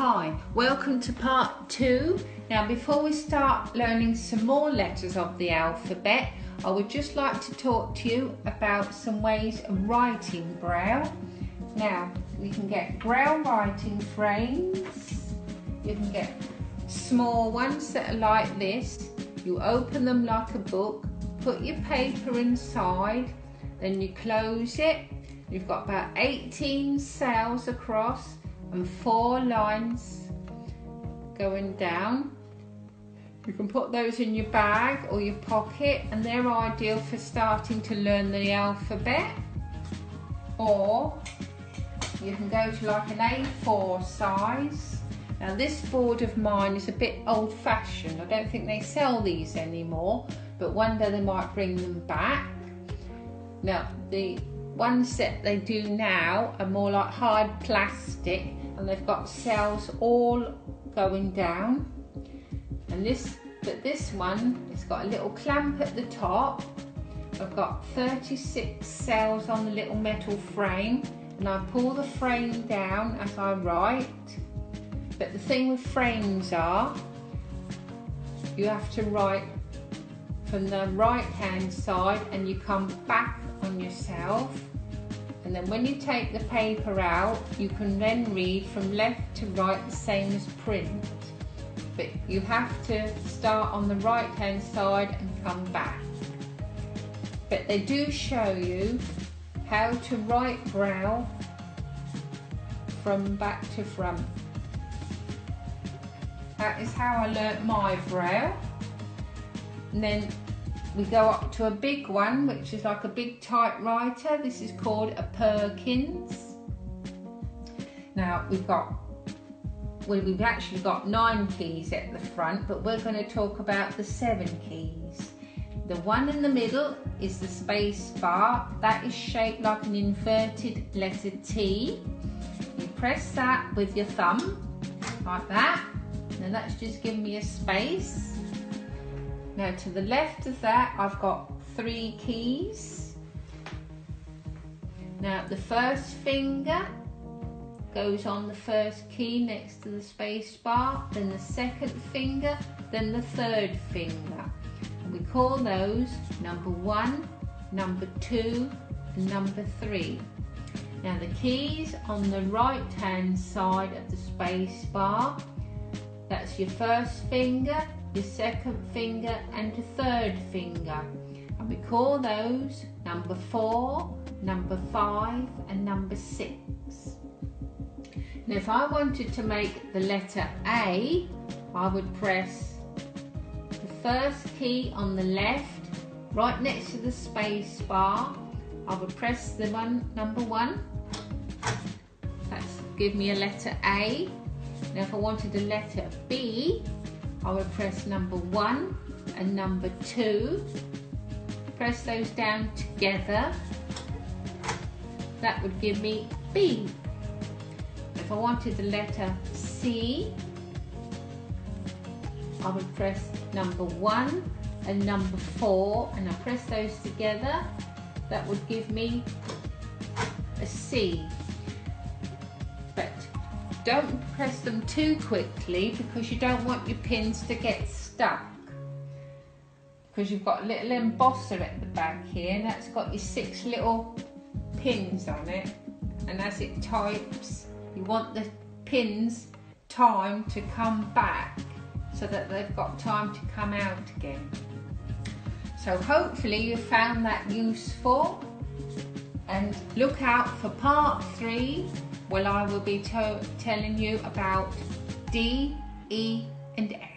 Hi, welcome to part 2. Now before we start learning some more letters of the alphabet, I would just like to talk to you about some ways of writing Braille. Now you can get Braille writing frames, you can get small ones that are like this. You open them like a book, put your paper inside, then you close it. You've got about 18 cells across and 4 lines going down. You can put those in your bag or your pocket, and they're ideal for starting to learn the alphabet. Or you can go to like an A4 size. Now this board of mine is a bit old-fashioned. I don't think they sell these anymore, but one day they might bring them back. Now the ones that they do now are more like hard plastic, and they've got cells all going down. And this one, it's got a little clamp at the top. I've got 36 cells on the little metal frame, and I pull the frame down as I write. But the thing with frames are, you have to write from the right hand side and you come back on yourself, and then when you take the paper out you can then read from left to right the same as print, but you have to start on the right hand side and come back. But they do show you how to write Braille from back to front. That is how I learnt my Braille. And then we go up to a big one, which is like a big typewriter. This is called a Perkins. Now we've actually got 9 keys at the front, but we're going to talk about the 7 keys. The one in the middle is the space bar. That is shaped like an inverted letter T. You press that with your thumb, like that, and that's just giving me a space. Now to the left of that I've got 3 keys. Now the first finger goes on the first key next to the space bar, then the second finger, then the third finger. And we call those number 1, number 2 and number 3. Now the keys on the right hand side of the space bar, that's your first finger, your second finger and your third finger, and we call those number 4, number 5 and number 6. Now if I wanted to make the letter A, I would press the first key on the left right next to the space bar. I would press the number 1, that's give me a letter A. Now if I wanted a letter B, I would press number 1 and number 2, press those down together. That would give me B. If I wanted the letter C, I would press number 1 and number 4, and I press those together. That would give me a C. But don't press them too quickly because you don't want your pins to get stuck. Because you've got a little embosser at the back here, and that's got your 6 little pins on it. And as it types, you want the pins time to come back so that they've got time to come out again. So hopefully you found that useful, and look out for part 3. Well, I will be telling you about D, E and F.